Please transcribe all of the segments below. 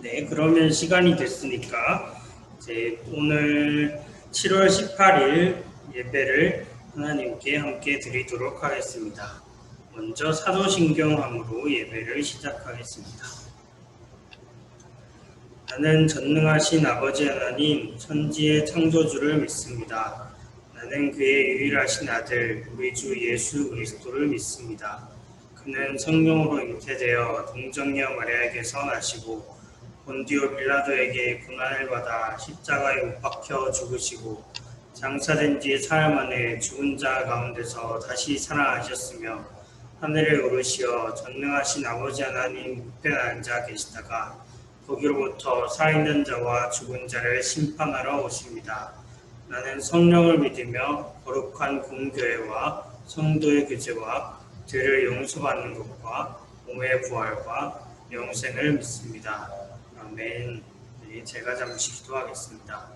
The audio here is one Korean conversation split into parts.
네, 그러면 시간이 됐으니까 이제 오늘 7월 18일 예배를 하나님께 함께 드리도록 하겠습니다. 먼저 사도신경함으로 예배를 시작하겠습니다. 나는 전능하신 아버지 하나님, 천지의 창조주를 믿습니다. 나는 그의 유일하신 아들, 우리 주 예수 그리스도를 믿습니다. 그는 성령으로 잉태되어 동정녀 마리아에게서 나시고 본디오 빌라도에게 고난을 받아 십자가에 못 박혀 죽으시고 장사된 뒤 사흘 만에 죽은 자 가운데서 다시 살아나셨으며 하늘에 오르시어 전능하신 아버지 하나님 우편에 앉아 계시다가 거기로부터 살아있는 자와 죽은 자를 심판하러 오십니다. 나는 성령을 믿으며 거룩한 공교회와 성도의 교제와 죄를 용서받는 것과 몸의 부활과 영생을 믿습니다. 아멘. 네, 제가 잠시 기도하겠습니다.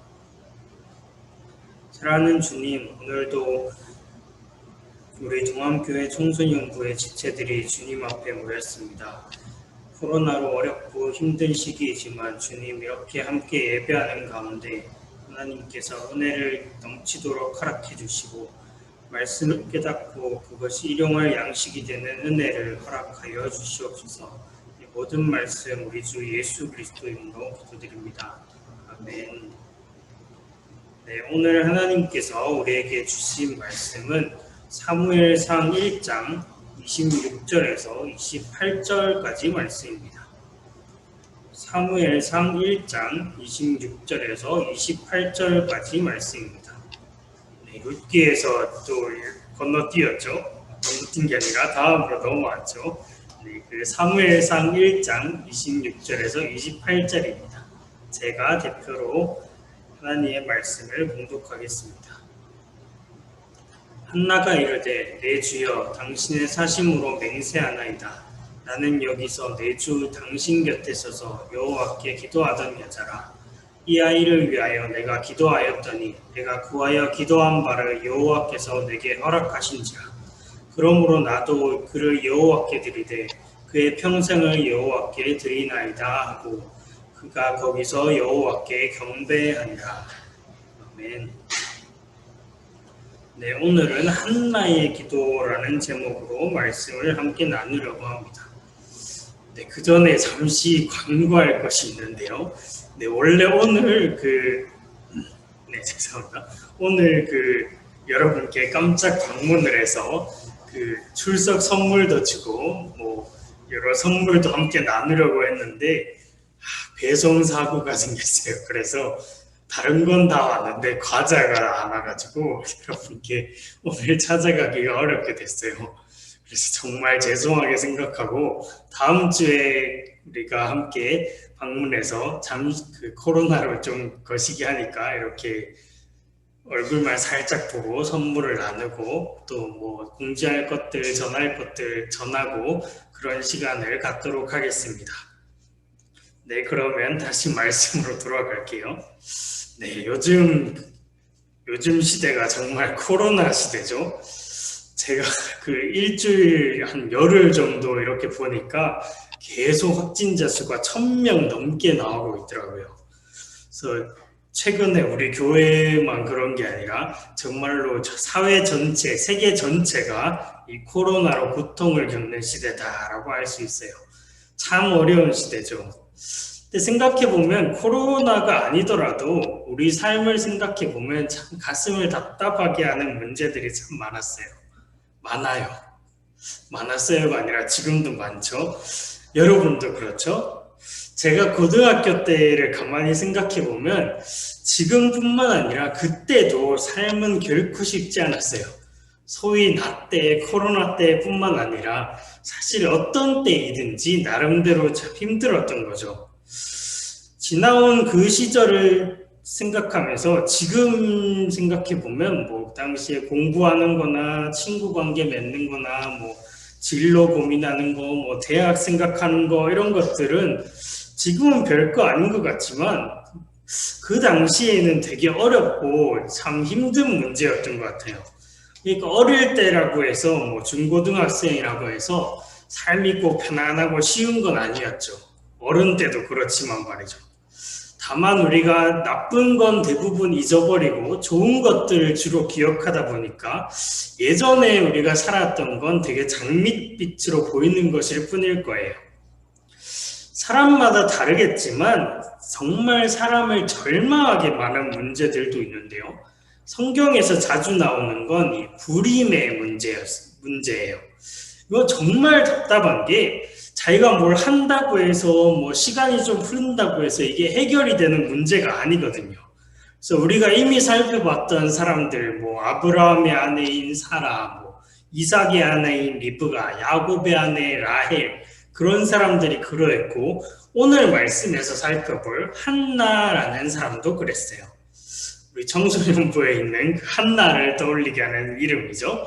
사랑하는 주님, 오늘도 우리 동암교회 청소년부의 지체들이 주님 앞에 모였습니다. 코로나로 어렵고 힘든 시기이지만 주님 이렇게 함께 예배하는 가운데 하나님께서 은혜를 넘치도록 허락해 주시고 말씀을 깨닫고 그것이 일용할 양식이 되는 은혜를 허락하여 주시옵소서. 이 모든 말씀 우리 주 예수 그리스도의 이름으로 기도드립니다. 아멘. 네, 오늘 하나님께서 우리에게 주신 말씀은 사무엘상 1장 26절에서 28절까지 말씀입니다. 사무엘상 1장 26절에서 28절까지 말씀입니다. 네, 룻기에서 또 건너뛰었죠. 건너뛴 게 아니라 다음으로 넘어왔죠. 네, 그 사무엘상 1장 26절에서 28절입니다. 제가 대표로 하나님의 말씀을 봉독하겠습니다. 한나가 이르되 내 주여 당신의 사심으로 맹세하나이다. 나는 여기서 내 주 당신 곁에 서서 여호와께 기도하던 여자라. 이 아이를 위하여 내가 기도하였더니 내가 구하여 기도한 바를 여호와께서 내게 허락하신지라. 그러므로 나도 그를 여호와께 드리되 그의 평생을 여호와께 드리나이다 하고 그가 거기서 여호와께 경배하니라. 아멘. 네, 오늘은 한나의 기도라는 제목으로 말씀을 함께 나누려고 합니다. 네, 그 전에 잠시 광고할 것이 있는데요. 네, 원래 오늘 죄송합니다. 오늘 여러분께 깜짝 방문을 해서 출석 선물도 주고 여러 선물도 함께 나누려고 했는데 배송 사고가 생겼어요. 그래서 다른 건 다 왔는데 과자가 안 와가지고 여러분께 오늘 찾아가기가 어렵게 됐어요. 그래서 정말 죄송하게 생각하고 다음 주에 우리가 함께 방문해서 코로나로 좀 거시기 하니까 이렇게 얼굴만 살짝 보고 선물을 나누고 또 공지할 것들, 전할 것들 전하고 그런 시간을 갖도록 하겠습니다. 네, 그러면 다시 말씀으로 돌아갈게요. 네, 요즘 시대가 정말 코로나 시대죠. 제가 일주일 한 열흘 정도 이렇게 보니까 계속 확진자 수가 1000명 넘게 나오고 있더라고요. 그래서 최근에 우리 교회만 그런 게 아니라 정말로 사회 전체, 세계 전체가 이 코로나로 고통을 겪는 시대다라고 할 수 있어요. 참 어려운 시대죠. 근데 생각해보면 코로나가 아니더라도 우리 삶을 생각해보면 참 가슴을 답답하게 하는 문제들이 참 많아요. 많았어요가 아니라 지금도 많죠. 여러분도 그렇죠? 제가 고등학교 때를 가만히 생각해보면 지금뿐만 아니라 그때도 삶은 결코 쉽지 않았어요. 소위 나 때, 코로나 때뿐만 아니라 사실 어떤 때이든지 나름대로 참 힘들었던 거죠. 지나온 그 시절을 생각하면서 지금 생각해보면 당시에 공부하는 거나 친구 관계 맺는 거나 진로 고민하는 거, 대학 생각하는 거 이런 것들은 지금은 별거 아닌 것 같지만 그 당시에는 되게 어렵고 참 힘든 문제였던 것 같아요. 그러니까 어릴 때라고 해서 중고등학생이라고 해서 삶이 꼭 편안하고 쉬운 건 아니었죠. 어른 때도 그렇지만 말이죠. 다만 우리가 나쁜 건 대부분 잊어버리고 좋은 것들을 주로 기억하다 보니까 예전에 우리가 살았던 건 되게 장밋빛으로 보이는 것일 뿐일 거예요. 사람마다 다르겠지만 정말 사람을 절망하게 많은 문제들도 있는데요. 성경에서 자주 나오는 건 이 불임의 문제예요. 이거 정말 답답한 게 자기가 뭘 한다고 해서 뭐 시간이 좀 흐른다고 해서 이게 해결이 되는 문제가 아니거든요. 그래서 우리가 이미 살펴봤던 사람들, 뭐 아브라함의 아내인 사라, 뭐 이삭의 아내인 리브가, 야곱의 아내 라헬, 그런 사람들이 그러했고, 오늘 말씀에서 살펴볼 한나라는 사람도 그랬어요. 우리 청소년부에 있는 그 한나를 떠올리게 하는 이름이죠.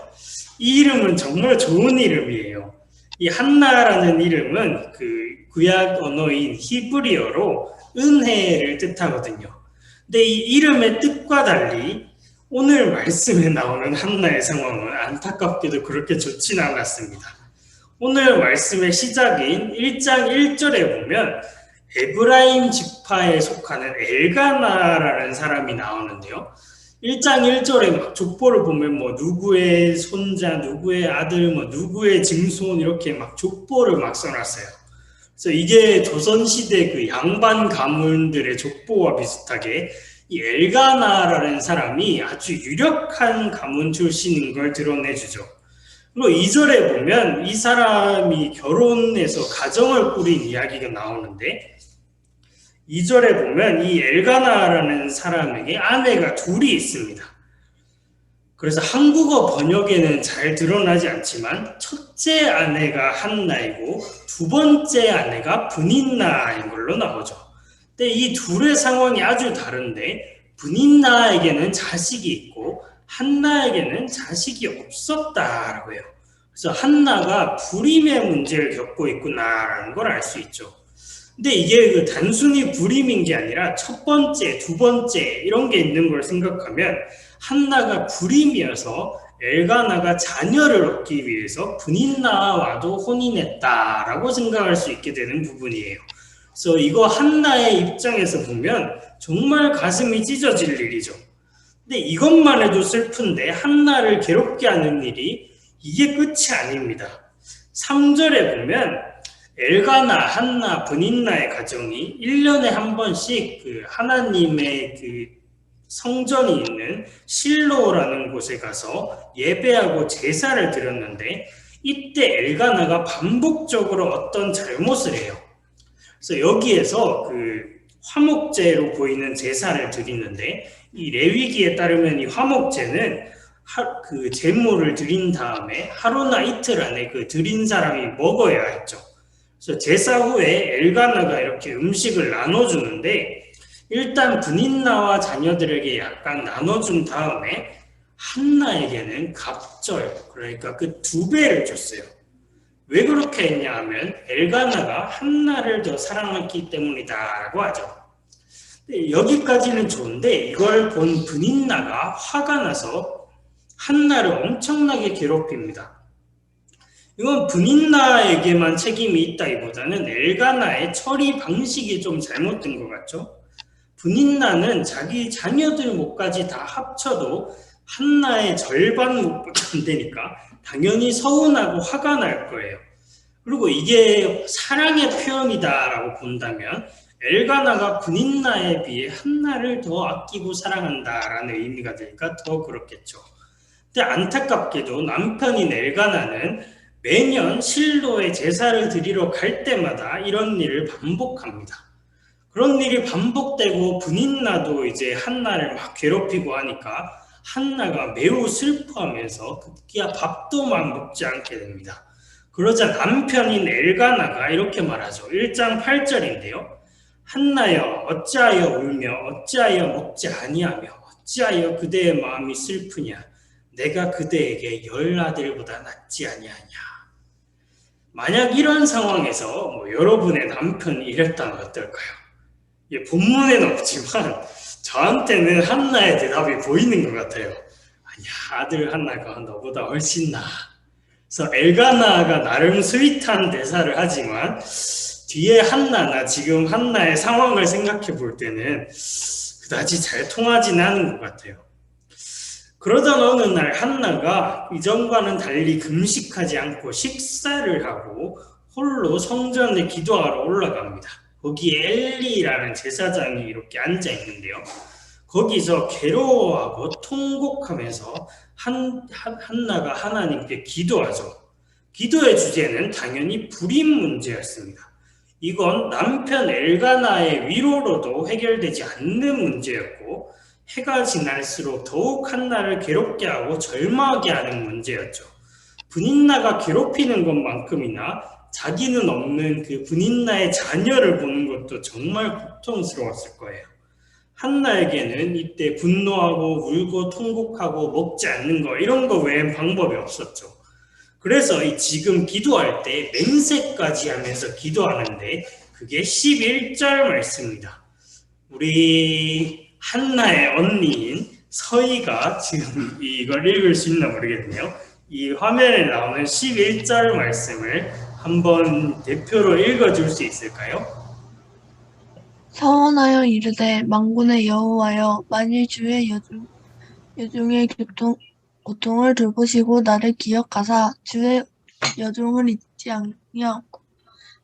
이 이름은 정말 좋은 이름이에요. 이 한나라는 이름은 그 구약 언어인 히브리어로 은혜를 뜻하거든요. 근데 이 이름의 뜻과 달리 오늘 말씀에 나오는 한나의 상황은 안타깝게도 그렇게 좋지는 않았습니다. 오늘 말씀의 시작인 1장 1절에 보면 에브라임 지파에 속하는 엘가나라는 사람이 나오는데요. 1장 1절에 막 족보를 보면 뭐 누구의 손자, 누구의 아들, 뭐 누구의 증손 이렇게 막 족보를 막 써놨어요. 그래서 이게 조선시대 그 양반 가문들의 족보와 비슷하게 이 엘가나라는 사람이 아주 유력한 가문 출신인 걸 드러내주죠. 그리고 2절에 보면 이 사람이 결혼해서 가정을 꾸린 이야기가 나오는데 2절에 보면 이 엘가나라는 사람에게 아내가 둘이 있습니다. 그래서 한국어 번역에는 잘 드러나지 않지만 첫째 아내가 한나이고 두 번째 아내가 브닌나인 걸로 나오죠. 근데 이 둘의 상황이 아주 다른데 브닌나에게는 자식이 있고 한나에게는 자식이 없었다라고 해요. 그래서 한나가 불임의 문제를 겪고 있구나라는 걸 알 수 있죠. 근데 이게 그 단순히 불임인 게 아니라 첫 번째, 두 번째 이런 게 있는 걸 생각하면 한나가 불임이어서 엘가나가 자녀를 얻기 위해서 브닌나와도 혼인했다라고 생각할 수 있게 되는 부분이에요. 그래서 이거 한나의 입장에서 보면 정말 가슴이 찢어질 일이죠. 근데 이것만 해도 슬픈데 한나를 괴롭게 하는 일이 이게 끝이 아닙니다. 3절에 보면 엘가나, 한나, 브닌나의 가정이 1년에 한 번씩 그 하나님의 그 성전이 있는 실로라는 곳에 가서 예배하고 제사를 드렸는데 이때 엘가나가 반복적으로 어떤 잘못을 해요. 그래서 여기에서 그 화목제로 보이는 제사를 드리는데 이 레위기에 따르면 이 화목제는 그 제물을 드린 다음에 하루나 이틀 안에 그 드린 사람이 먹어야 했죠. 그래서 제사 후에 엘가나가 이렇게 음식을 나눠주는데 일단 브닌나와 자녀들에게 약간 나눠준 다음에 한나에게는 갑절, 그러니까 그 2배를 줬어요. 왜 그렇게 했냐 하면 엘가나가 한나를 더 사랑했기 때문이다라고 하죠. 여기까지는 좋은데 이걸 본 브닌나가 화가 나서 한나를 엄청나게 괴롭힙니다. 이건 브닌나에게만 책임이 있다기보다는 엘가나의 처리 방식이 좀 잘못된 것 같죠? 브닌나는 자기 자녀들 몫까지 다 합쳐도 한나의 절반 몫밖에 안 되니까 당연히 서운하고 화가 날 거예요. 그리고 이게 사랑의 표현이다라고 본다면 엘가나가 브닌나에 비해 한나를 더 아끼고 사랑한다라는 의미가 되니까 더 그렇겠죠. 근데 안타깝게도 남편인 엘가나는 매년 실로에 제사를 드리러 갈 때마다 이런 일을 반복합니다. 그런 일이 반복되고 브닌나도 이제 한나를 막 괴롭히고 하니까 한나가 매우 슬퍼하면서 급기야 밥도 막 먹지 않게 됩니다. 그러자 남편인 엘가나가 이렇게 말하죠. 1장 8절인데요. 한나여 어찌하여 울며 어찌하여 먹지 아니하며 어찌하여 그대의 마음이 슬프냐. 내가 그대에게 10아들보다 낫지 아니하냐. 만약 이런 상황에서 여러분의 남편이 이랬다면 어떨까요? 본문에는 없지만 저한테는 한나의 대답이 보이는 것 같아요. 아니야, 아들 한나가 너보다 훨씬 나아. 그래서 엘가나가 나름 스윗한 대사를 하지만 뒤에 한나나 지금 한나의 상황을 생각해 볼 때는 그다지 잘 통하진 않은 것 같아요. 그러던 어느 날 한나가 이전과는 달리 금식하지 않고 식사를 하고 홀로 성전에 기도하러 올라갑니다. 거기에 엘리라는 제사장이 이렇게 앉아 있는데요. 거기서 괴로워하고 통곡하면서 한나가 하나님께 기도하죠. 기도의 주제는 당연히 불임 문제였습니다. 이건 남편 엘가나의 위로로도 해결되지 않는 문제였고 해가 지날수록 더욱 한나를 괴롭게 하고 절망하게 하는 문제였죠. 분인나가 괴롭히는 것만큼이나 자기는 없는 그 분인나의 자녀를 보는 것도 정말 고통스러웠을 거예요. 한나에게는 이때 분노하고 울고 통곡하고 먹지 않는 거 이런 거 외엔 방법이 없었죠. 그래서 지금 기도할 때 맹세까지 하면서 기도하는데 그게 11절 말씀입니다. 우리 한나의 언니인 서희가 지금 이걸 읽을 수 있나 모르겠네요. 이 화면에 나오는 11절 말씀을 한번 대표로 읽어줄 수 있을까요? 서원하여 이르되 만군의 여호와여 만일 주의 여종의 고통을 돌보시고 나를 기억하사 주의 여종을 잊지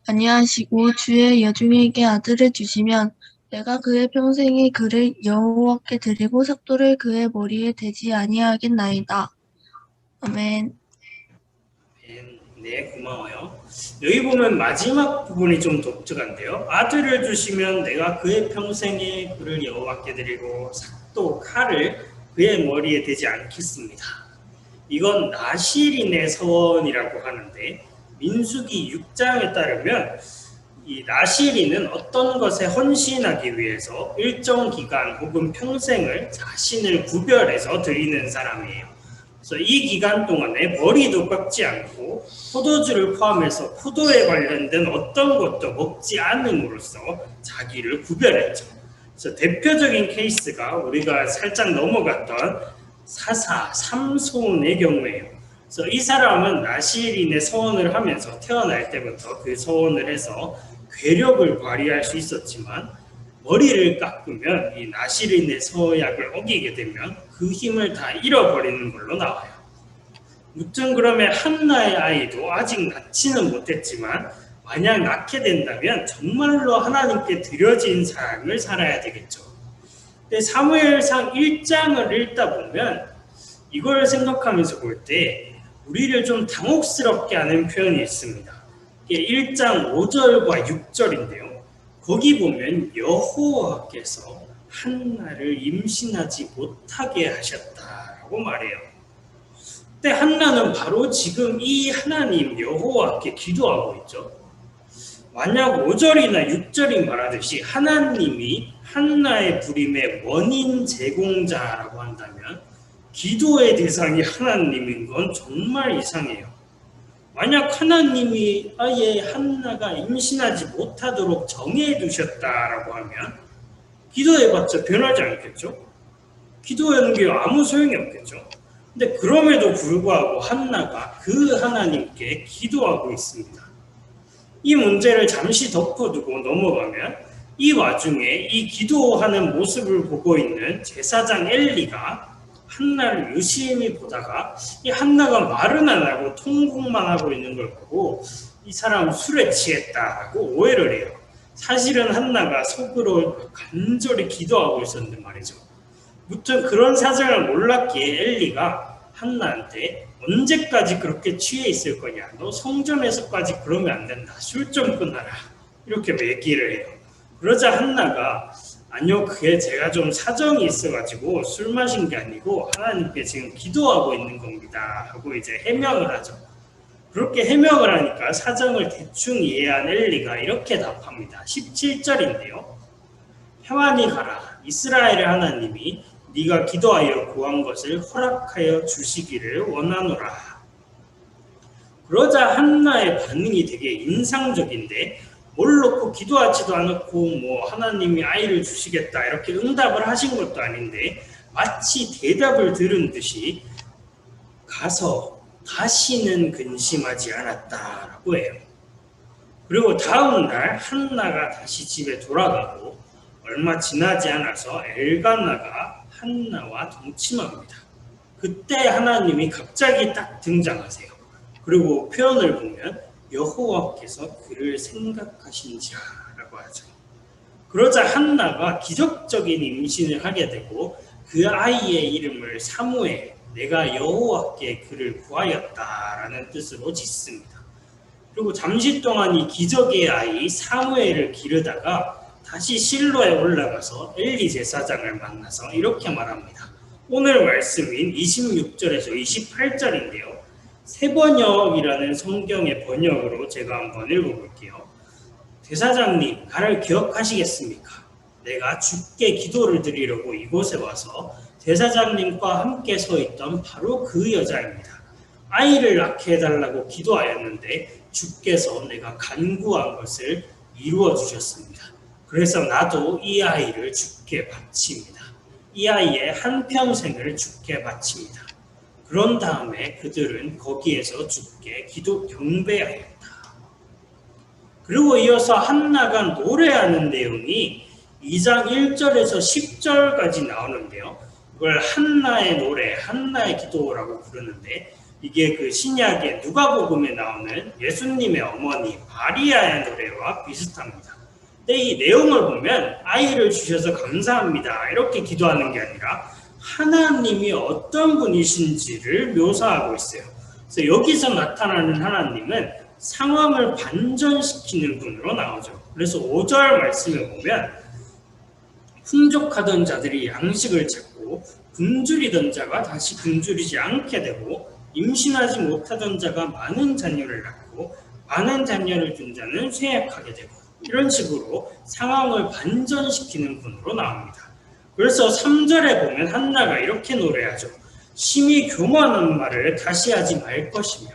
아니하시고 주의 여종에게 아들을 주시면 내가 그의 평생에 그를 여호와께 드리고 삭도를 그의 머리에 대지 아니하겠나이다. 아멘. 네, 고마워요. 여기 보면 마지막 부분이 좀 독특한데요. 아들을 주시면 내가 그의 평생에 그를 여호와께 드리고 삭도 칼을 그의 머리에 대지 않겠습니다. 이건 나실인의 서원이라고 하는데 민수기 6장에 따르면 이 나실인은 어떤 것에 헌신하기 위해서 일정 기간 혹은 평생을 자신을 구별해서 드리는 사람이에요. 그래서 이 기간 동안에 머리도 깎지 않고 포도주를 포함해서 포도에 관련된 어떤 것도 먹지 않음으로써 자기를 구별했죠. 그래서 대표적인 케이스가 우리가 살짝 넘어갔던 사사 삼손의 경우에요. 그래서 이 사람은 나실인의 서원을 하면서 태어날 때부터 그 서원을 해서 괴력을 발휘할 수 있었지만 머리를 깎으면 이 나실인의 서약을 어기게 되면 그 힘을 다 잃어버리는 걸로 나와요. 무튼 그러면 한나의 아이도 아직 낳지는 못했지만 만약 낳게 된다면 정말로 하나님께 드려진 삶을 살아야 되겠죠. 근데 사무엘상 1장을 읽다 보면 이걸 생각하면서 볼 때 우리를 좀 당혹스럽게 하는 표현이 있습니다. 이게 1장 5절과 6절인데요. 거기 보면 여호와께서 한나를 임신하지 못하게 하셨다라고 말해요. 근데 한나는 바로 지금 이 하나님 여호와께 기도하고 있죠. 만약 5절이나 6절이 말하듯이 하나님이 한나의 불임의 원인 제공자라고 한다면 기도의 대상이 하나님인 건 정말 이상해요. 만약 하나님이 아예 한나가 임신하지 못하도록 정해두셨다라고 하면 기도해봤자 변하지 않겠죠? 기도하는 게 아무 소용이 없겠죠? 근데 그럼에도 불구하고 한나가 그 하나님께 기도하고 있습니다. 이 문제를 잠시 덮어두고 넘어가면 이 와중에 이 기도하는 모습을 보고 있는 제사장 엘리가 한나를 유심히 보다가 이 한나가 말은 안 하고 통곡만 하고 있는 걸 보고 이 사람 술에 취했다고 오해를 해요. 사실은 한나가 속으로 간절히 기도하고 있었는데 말이죠. 무튼 그런 사정을 몰랐기에 엘리가 한나한테 언제까지 그렇게 취해 있을 거냐, 너 성전에서까지 그러면 안 된다, 술 좀 끊어라, 이렇게 얘기를 해요. 그러자 한나가 아니요, 그게 제가 좀 사정이 있어가지고 술 마신 게 아니고 하나님께 지금 기도하고 있는 겁니다 하고 이제 해명을 하죠. 그렇게 해명을 하니까 사정을 대충 이해한 엘리가 이렇게 답합니다. 17절인데요. 평안히 가라. 이스라엘의 하나님이 네가 기도하여 구한 것을 허락하여 주시기를 원하노라. 그러자 한나의 반응이 되게 인상적인데 뭘 놓고 기도하지도 않고 뭐 하나님이 아이를 주시겠다 이렇게 응답을 하신 것도 아닌데 마치 대답을 들은 듯이 가서 다시는 근심하지 않았다라고 해요. 그리고 다음 날 한나가 다시 집에 돌아가고 얼마 지나지 않아서 엘가나가 한나와 동침합니다. 그때 하나님이 갑자기 딱 등장하세요. 그리고 표현을 보면 여호와께서 그를 생각하신지라고 하죠. 그러자 한나가 기적적인 임신을 하게 되고 그 아이의 이름을 사무엘, 내가 여호와께 그를 구하였다라는 뜻으로 짓습니다. 그리고 잠시 동안 이 기적의 아이 사무엘을 기르다가 다시 실로에 올라가서 엘리 제사장을 만나서 이렇게 말합니다. 오늘 말씀인 26절에서 28절인데요. 새번역이라는 성경의 번역으로 제가 한번 읽어볼게요. 제사장님, 나를 기억하시겠습니까? 내가 주께 기도를 드리려고 이곳에 와서 제사장님과 함께 서 있던 바로 그 여자입니다. 아이를 낳게 해달라고 기도하였는데 주께서 내가 간구한 것을 이루어 주셨습니다. 그래서 나도 이 아이를 주께 바칩니다. 이 아이의 한평생을 주께 바칩니다. 그런 다음에 그들은 거기에서 주께 경배하였다. 그리고 이어서 한나가 노래하는 내용이 2장 1절에서 10절까지 나오는데요. 이걸 한나의 노래, 한나의 기도라고 부르는데 이게 그 신약의 누가복음에 나오는 예수님의 어머니 마리아의 노래와 비슷합니다. 근데 이 내용을 보면 아이를 주셔서 감사합니다 이렇게 기도하는 게 아니라 하나님이 어떤 분이신지를 묘사하고 있어요. 그래서 여기서 나타나는 하나님은 상황을 반전시키는 분으로 나오죠. 그래서 5절 말씀에 보면 풍족하던 자들이 양식을 찾고 굶주리던 자가 다시 굶주리지 않게 되고 임신하지 못하던 자가 많은 자녀를 낳고 많은 자녀를 둔 자는 쇠약하게 되고 이런 식으로 상황을 반전시키는 분으로 나옵니다. 그래서 3절에 보면 한나가 이렇게 노래하죠. 심히 교만한 말을 다시 하지 말 것이며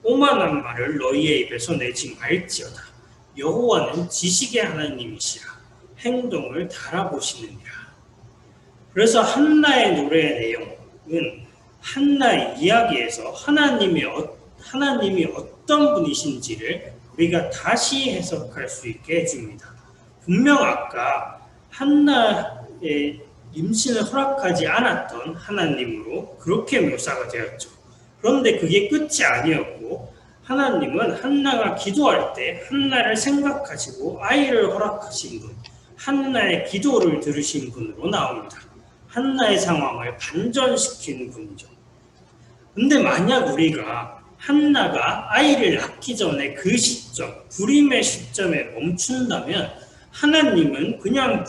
오만한 말을 너희의 입에서 내지 말지어다. 여호와는 지식의 하나님이시라. 행동을 달아보시느니라. 그래서 한나의 노래의 내용은 한나의 이야기에서 하나님이 어떤 분이신지를 우리가 다시 해석할 수 있게 해줍니다. 분명 아까 한나의 임신을 허락하지 않았던 하나님으로 그렇게 묘사가 되었죠. 그런데 그게 끝이 아니었고 하나님은 한나가 기도할 때 한나를 생각하시고 아이를 허락하신 분, 한나의 기도를 들으신 분으로 나옵니다. 한나의 상황을 반전시킨 분이죠. 근데 만약 우리가 한나가 아이를 낳기 전에 그 시점, 불임의 시점에 멈춘다면 하나님은 그냥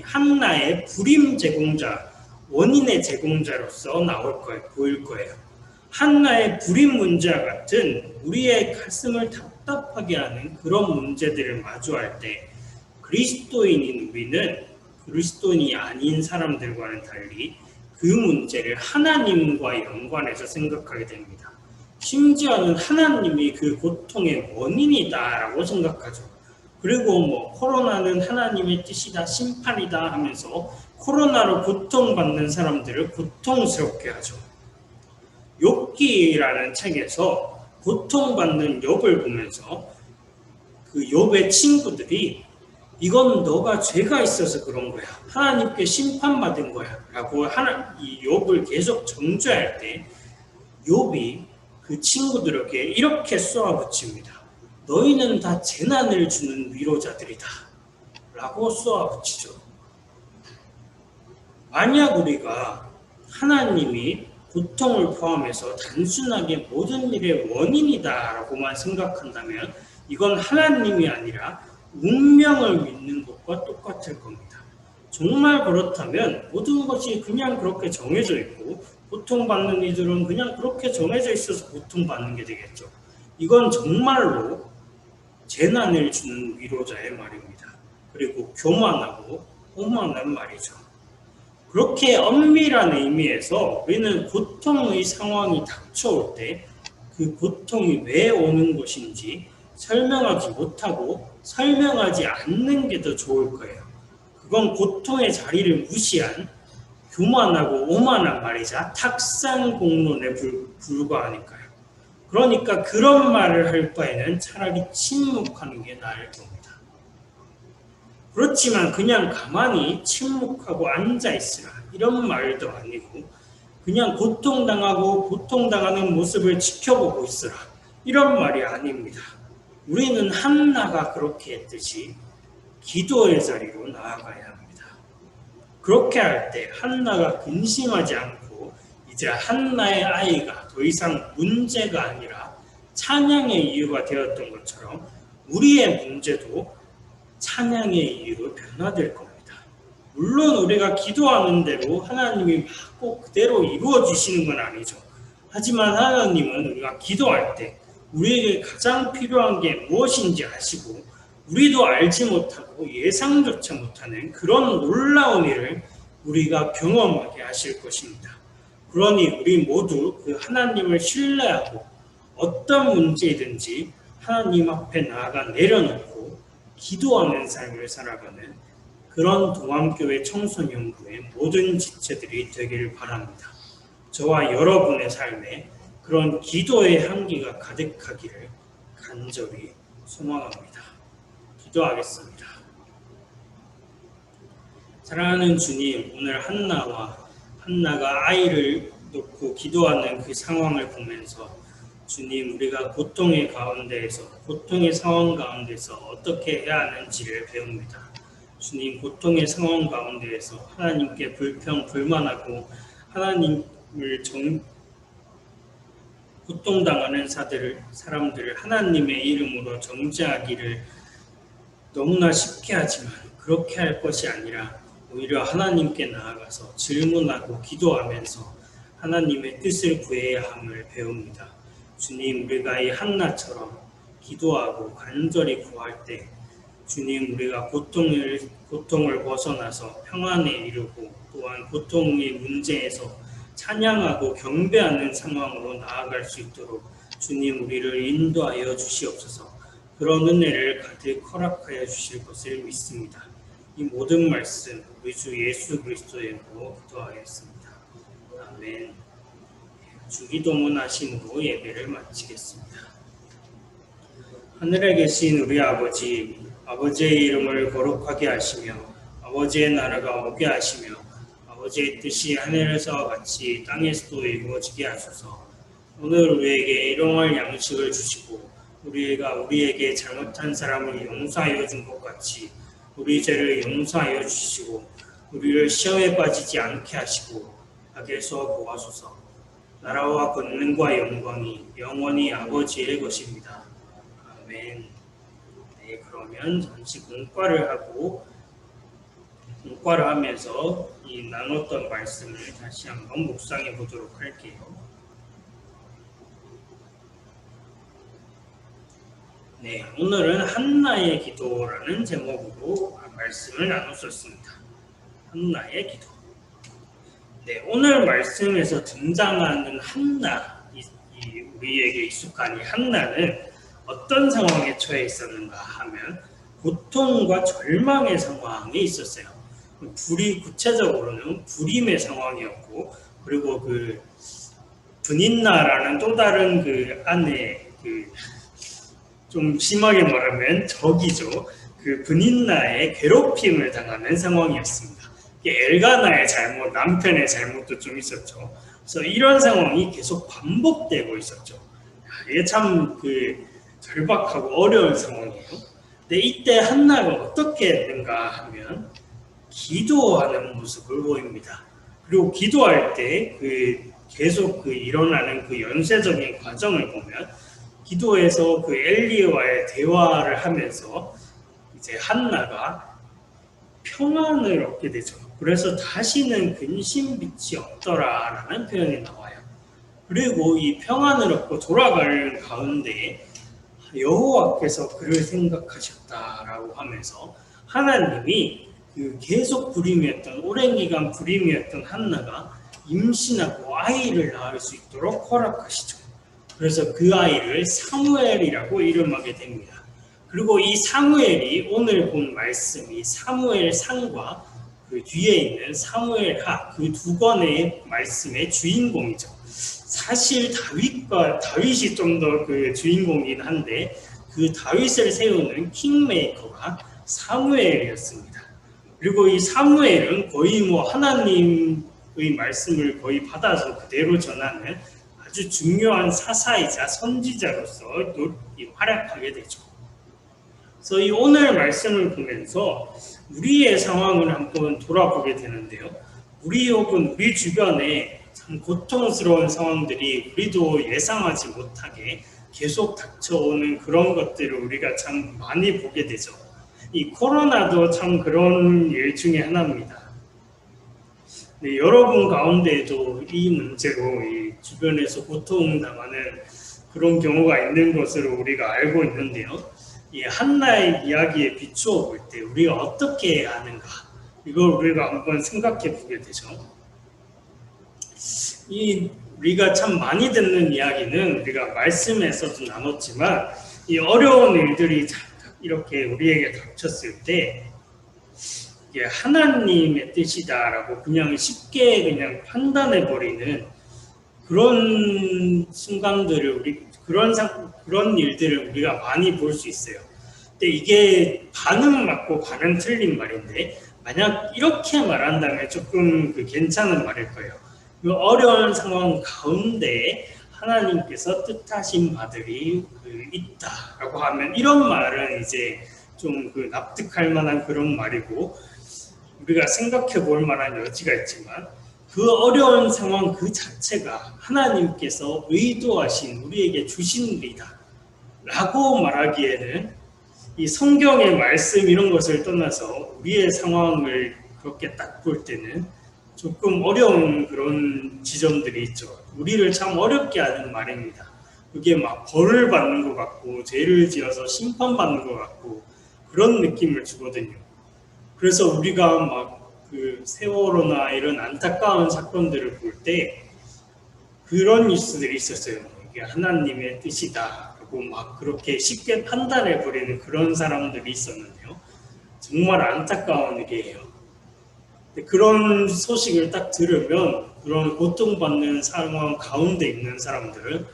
한나의 불임 제공자, 원인의 제공자로서 보일 거예요. 한나의 불임 문제와 같은 우리의 가슴을 답답하게 하는 그런 문제들을 마주할 때 그리스도인인 우리는 그리스도인이 아닌 사람들과는 달리 그 문제를 하나님과 연관해서 생각하게 됩니다. 심지어는 하나님이 그 고통의 원인이다라고 생각하죠. 그리고 코로나는 하나님의 뜻이다, 심판이다 하면서 코로나로 고통받는 사람들을 고통스럽게 하죠. 욥기라는 책에서 고통받는 욥을 보면서 그 욥의 친구들이 이건 너가 죄가 있어서 그런 거야. 하나님께 심판받은 거야. 라고 이 욥을 계속 정죄할 때 욥이 그 친구들에게 이렇게 쏘아붙입니다. 너희는 다 재난을 주는 위로자들이다. 라고 쏘아붙이죠. 만약 우리가 하나님이 고통을 포함해서 단순하게 모든 일의 원인이다 라고만 생각한다면 이건 하나님이 아니라 운명을 믿는 것과 똑같을 겁니다. 정말 그렇다면 모든 것이 그냥 그렇게 정해져 있고 고통받는 이들은 그냥 그렇게 정해져 있어서 고통받는 게 되겠죠. 이건 정말로 재난을 주는 위로자의 말입니다. 그리고 교만하고 오만한 말이죠. 그렇게 엄밀한 의미에서 우리는 고통의 상황이 닥쳐올 때 그 고통이 왜 오는 것인지 설명하지 못하고 설명하지 않는 게 더 좋을 거예요. 그건 고통의 자리를 무시한 교만하고 오만한 말이자 탁상공론에 불과하니까요. 그러니까 그런 말을 할 바에는 차라리 침묵하는 게 나을 겁니다. 그렇지만 그냥 가만히 침묵하고 앉아있으라 이런 말도 아니고 그냥 고통당하는 모습을 지켜보고 있으라 이런 말이 아닙니다. 우리는 한나가 그렇게 했듯이 기도의 자리로 나아가야 합니다. 그렇게 할 때 한나가 근심하지 않고 이제 한나의 아이가 더 이상 문제가 아니라 찬양의 이유가 되었던 것처럼 우리의 문제도 찬양의 이유로 변화될 겁니다. 물론 우리가 기도하는 대로 하나님이 꼭 그대로 이루어 주시는 건 아니죠. 하지만 하나님은 우리가 기도할 때 우리에게 가장 필요한 게 무엇인지 아시고 우리도 알지 못하고 예상조차 못하는 그런 놀라운 일을 우리가 경험하게 하실 것입니다. 그러니 우리 모두 그 하나님을 신뢰하고 어떤 문제이든지 하나님 앞에 나아가 내려놓고 기도하는 삶을 살아가는 그런 동암교회 청소년부의 모든 지체들이 되기를 바랍니다. 저와 여러분의 삶에 그런 기도의 향기가 가득하기를 간절히 소망합니다. 기도하겠습니다. 사랑하는 주님, 오늘 한나가 아이를 놓고 기도하는 그 상황을 보면서 주님, 우리가 고통의 상황 가운데서 어떻게 해야 하는지를 배웁니다. 주님, 고통의 상황 가운데에서 하나님께 불만하고 하나님을 고통당하는 사람들을 하나님의 이름으로 정죄하기를 너무나 쉽게 하지만 그렇게 할 것이 아니라 오히려 하나님께 나아가서 질문하고 기도하면서 하나님의 뜻을 구해야 함을 배웁니다. 주님, 우리가 이 한나처럼 기도하고 간절히 구할 때 주님, 우리가 고통을 벗어나서 평안에 이르고 또한 고통의 문제에서 찬양하고 경배하는 상황으로 나아갈 수 있도록 주님, 우리를 인도하여 주시옵소서. 그런 은혜를 가득 허락하여 주실 것을 믿습니다. 이 모든 말씀 우리 주 예수 그리스도의 이름으로 기도하겠습니다. 아멘. 주기도문 하심으로 예배를 마치겠습니다. 하늘에 계신 우리 아버지, 아버지의 이름을 거룩하게 하시며 아버지의 나라가 오게 하시며 아버지의 뜻이 하늘에서와 같이 땅에서도 이루어지게 하소서. 오늘 우리에게 일용할 양식을 주시고 우리가 우리에게 잘못한 사람을 용서하여 준 것 같이 우리 죄를 용서하여 주시고 우리를 시험에 빠지지 않게 하시고 악에서 구하소서. 나라와 권능과 영광이 영원히 아버지의 것입니다. 아멘. 네, 그러면 잠시 공과를 하면서 이 나눴던 말씀을 다시 한번 묵상해 보도록 할게요. 네, 오늘은 한나의 기도라는 제목으로 말씀을 나눴었습니다. 한나의 기도. 네, 오늘 말씀에서 등장하는 한나, 우리에게 익숙한 이 한나는 어떤 상황에 처해 있었는가 하면 고통과 절망의 상황에 있었어요. 구체적으로는 불임의 상황이었고, 그리고 그 분인나라는 또 다른 그 아내, 좀 심하게 말하면 적이죠. 그 분인나의 괴롭힘을 당하는 상황이었습니다. 엘가나의 잘못, 남편의 잘못도 좀 있었죠. 그래서 이런 상황이 계속 반복되고 있었죠. 이게 참 절박하고 어려운 상황이에요. 근데 이때 한나가 어떻게 했는가 하면 기도하는 모습을 보입니다. 그리고 기도할 때 계속 일어나는 연쇄적인 과정을 보면 기도에서 엘리와의 대화를 하면서 이제 한나가 평안을 얻게 되죠. 그래서 다시는 근심빛이 없더라라는 표현이 나와요. 그리고 이 평안을 얻고 돌아가는 가운데 여호와께서 그를 생각하셨다라고 하면서 하나님이 계속 불임이었던 오랜 기간 불임이었던 한나가 임신하고 아이를 낳을 수 있도록 허락하시죠. 그래서 그 아이를 사무엘이라고 이름하게 됩니다. 그리고 이 사무엘이 오늘 본 말씀이 사무엘상과 그 뒤에 있는 사무엘하 그 두 권의 말씀의 주인공이죠. 사실 다윗이 좀 더 그 주인공이긴 한데 그 다윗을 세우는 킹메이커가 사무엘이었습니다. 그리고 이 사무엘은 거의 뭐 하나님의 말씀을 거의 받아서 그대로 전하는 아주 중요한 사사이자 선지자로서 활약하게 되죠. 그래서 이 오늘 말씀을 보면서 우리의 상황을 한번 돌아보게 되는데요. 우리 혹은 우리 주변에 참 고통스러운 상황들이 우리도 예상하지 못하게 계속 닥쳐오는 그런 것들을 우리가 참 많이 보게 되죠. 이 코로나도 참 그런 일 중에 하나입니다. 네, 여러분 가운데에도 이 문제로 이 주변에서 고통당하는 그런 경우가 있는 것으로 우리가 알고 있는데요. 이 한나의 이야기에 비추어 볼 때 우리가 어떻게 해야 하는가, 이걸 우리가 한번 생각해 보게 되죠. 우리가 참 많이 듣는 이야기는 우리가 말씀에서도 나눴지만 이 어려운 일들이 이렇게 우리에게 닥쳤을 때 이게 하나님의 뜻이다라고 그냥 쉽게 그냥 판단해 버리는 그런 순간들을 그런 일들을 우리가 많이 볼 수 있어요. 근데 이게 반은 맞고 반은 틀린 말인데 만약 이렇게 말한다면 조금 괜찮은 말일 거예요. 그 어려운 상황 가운데 하나님께서 뜻하신 바들이 있다라고 하면 이런 말은 이제 좀 납득할 만한 그런 말이고 우리가 생각해 볼 만한 여지가 있지만 그 어려운 상황 그 자체가 하나님께서 의도하신 우리에게 주신 일이다 라고 말하기에는 이 성경의 말씀 이런 것을 떠나서 우리의 상황을 그렇게 딱 볼 때는 조금 어려운 그런 지점들이 있죠. 우리를 참 어렵게 하는 말입니다. 그게 막 벌을 받는 것 같고 죄를 지어서 심판받는 것 같고 그런 느낌을 주거든요. 그래서 우리가 막 세월호나 이런 안타까운 사건들을 볼 때 그런 뉴스들이 있었어요. 이게 하나님의 뜻이다라고 막 그렇게 쉽게 판단해 버리는 그런 사람들이 있었는데요. 정말 안타까운 일이에요. 그런 소식을 딱 들으면 그런 고통받는 상황 가운데 있는 사람들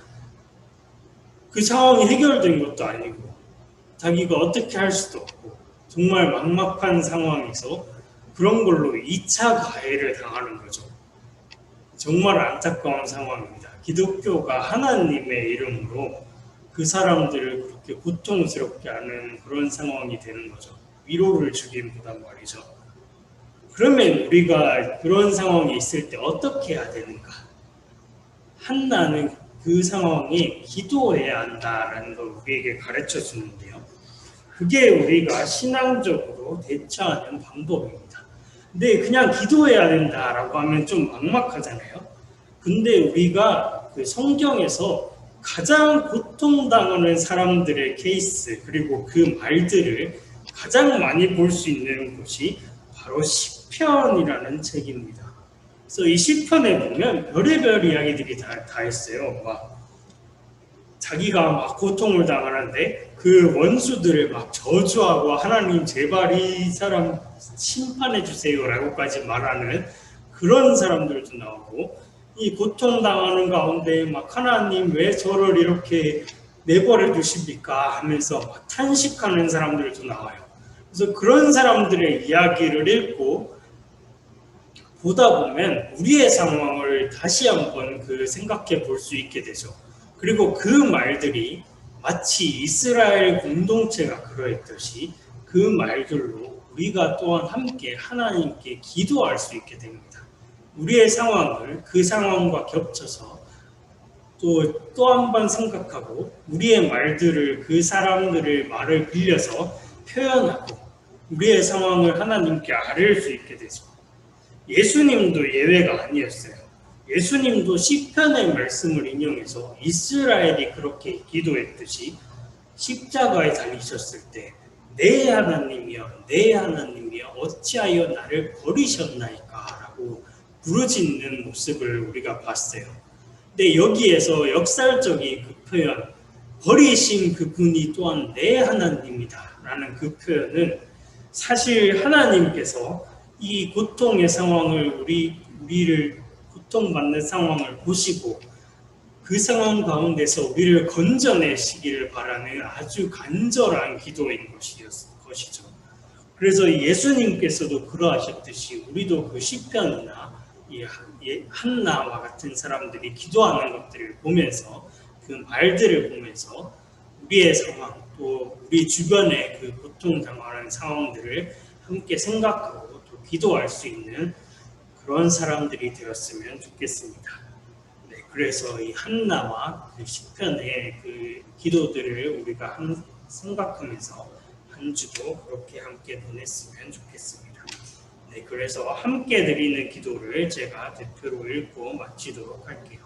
그 상황이 해결된 것도 아니고 자기가 어떻게 할 수도 없고 정말 막막한 상황에서 그런 걸로 2차 가해를 당하는 거죠. 정말 안타까운 상황입니다. 기독교가 하나님의 이름으로 그 사람들을 그렇게 고통스럽게 하는 그런 상황이 되는 거죠. 위로를 주기보단 말이죠. 그러면 우리가 그런 상황이 있을 때 어떻게 해야 되는가? 한나는 그 상황에 기도해야 한다라는 걸 우리에게 가르쳐 주는데요. 그게 우리가 신앙적으로 대처하는 방법입니다. 근데 그냥 기도해야 된다라고 하면 좀 막막하잖아요. 근데 우리가 성경에서 가장 고통당하는 사람들의 케이스 그리고 그 말들을 가장 많이 볼 수 있는 곳이 바로 시편이라는 책입니다. 그래서 이 시편에 보면 별의별 이야기들이 다 있어요. 막 자기가 막 고통을 당하는데 그 원수들을 막 저주하고 하나님 제발 이 사람 심판해 주세요라고까지 말하는 그런 사람들도 나오고 이 고통당하는 가운데 막 하나님 왜 저를 이렇게 내버려 두십니까 하면서 막 탄식하는 사람들도 나와요. 그래서 그런 사람들의 이야기를 읽고 보다 보면 우리의 상황을 다시 한번 생각해 볼 수 있게 되죠. 그리고 그 말들이 마치 이스라엘 공동체가 그러했듯이 그 말들로 우리가 또한 함께 하나님께 기도할 수 있게 됩니다. 우리의 상황을 그 상황과 겹쳐서 또 한 번 생각하고 우리의 말들을 그 사람들의 말을 빌려서 표현하고 우리의 상황을 하나님께 아뢰을 수 있게 되죠. 예수님도 예외가 아니었어요. 예수님도 시편의 말씀을 인용해서 이스라엘이 그렇게 기도했듯이 십자가에 달리셨을 때 내 하나님이여 내 하나님이여 어찌하여 나를 버리셨나이까 라고 부르짖는 모습을 우리가 봤어요. 근데 여기에서 역설적인 그 표현 버리신 그분이 또한 내 하나님이다 라는 그 표현은 사실 하나님께서 이 고통의 상황을 우리를 고통받는 상황을 보시고 그 상황 가운데서 우리를 건져내시기를 바라는 아주 간절한 기도인 것이죠. 그래서 예수님께서도 그러하셨듯이 우리도 그 시편이나 이 한나와 같은 사람들이 기도하는 것들을 보면서 그 말들을 보면서 우리의 상황 또 우리 주변의 그 고통당하는 상황들을 함께 생각하고 또 기도할 수 있는 그런 사람들이 되었으면 좋겠습니다. 네, 그래서 이 한나와 그 시편의 그 기도들을 우리가 생각하면서 한 주도 그렇게 함께 보냈으면 좋겠습니다. 네, 그래서 함께 드리는 기도를 제가 대표로 읽고 마치도록 할게요.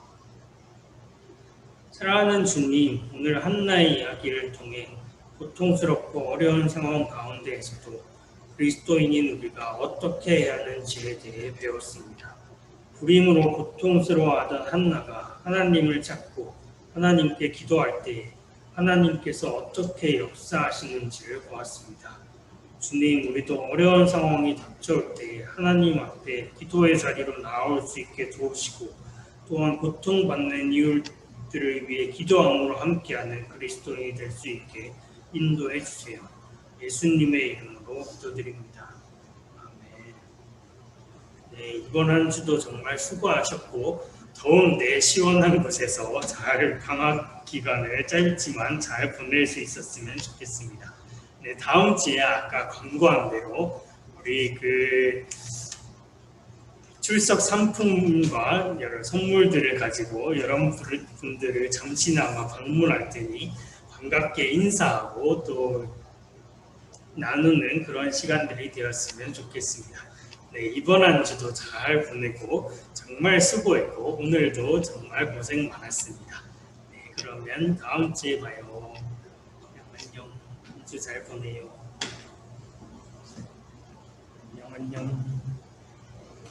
사랑하는 주님, 오늘 한나의 이야기를 통해 고통스럽고 어려운 상황 가운데에서도 그리스도인인 우리가 어떻게 해야 하는지에 대해 배웠습니다. 불임으로 고통스러워하던 한나가 하나님을 찾고 하나님께 기도할 때 하나님께서 어떻게 역사하시는지를 보았습니다. 주님, 우리도 어려운 상황이 닥쳐올 때 하나님 앞에 기도의 자리로 나올 수 있게 도우시고 또한 고통받는 이웃들을 위해 기도함으로 함께하는 그리스도인이 될 수 있게 인도해 주세요. 예수님의 이름으로 기도드립니다. 아멘. 네, 이번 한 주도 정말 수고하셨고 더운데 시원한 곳에서 잘 방학 기간을 짧지만 잘 보낼 수 있었으면 좋겠습니다. 네, 다음 주에 아까 광고한 대로 우리 그 출석 상품과 여러 선물들을 가지고 여러분들을 잠시나마 방문할 테니 반갑게 인사하고 또 나누는 그런 시간들이 되었으면 좋겠습니다. 네, 이번 한 주도 잘 보내고 정말 수고했고 오늘도 정말 고생 많았습니다. 네, 그러면 다음 주에 봐요. 안녕. 한 주 잘 보내요. 안녕.